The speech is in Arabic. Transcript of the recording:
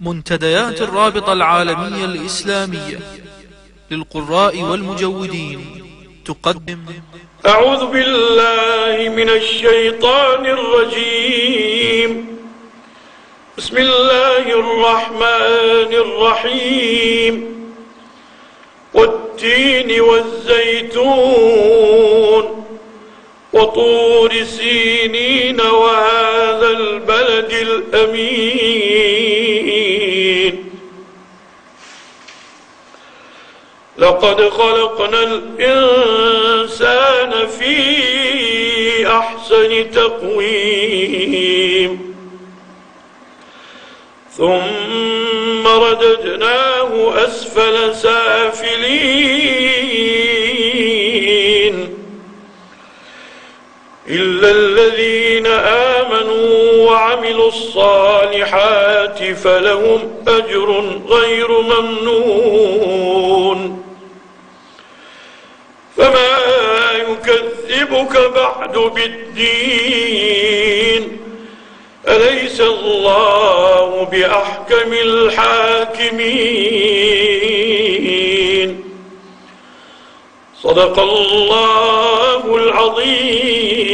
منتديات الرابطة العالمية الإسلامية للقراء والمجودين تقدم أعوذ بالله من الشيطان الرجيم. بسم الله الرحمن الرحيم. والتين والزيتون وطور سينين وهذا البلد الأمين. لقد خلقنا الإنسان في أحسن تقويم ثم رددناه أسفل سافلين إلا الذين آمنوا وعملوا الصالحات فلهم أجر غير ممنون. فما يكذبك بعد بالدين؟ أليس الله بأحكم الحاكمين؟ صدق الله العظيم.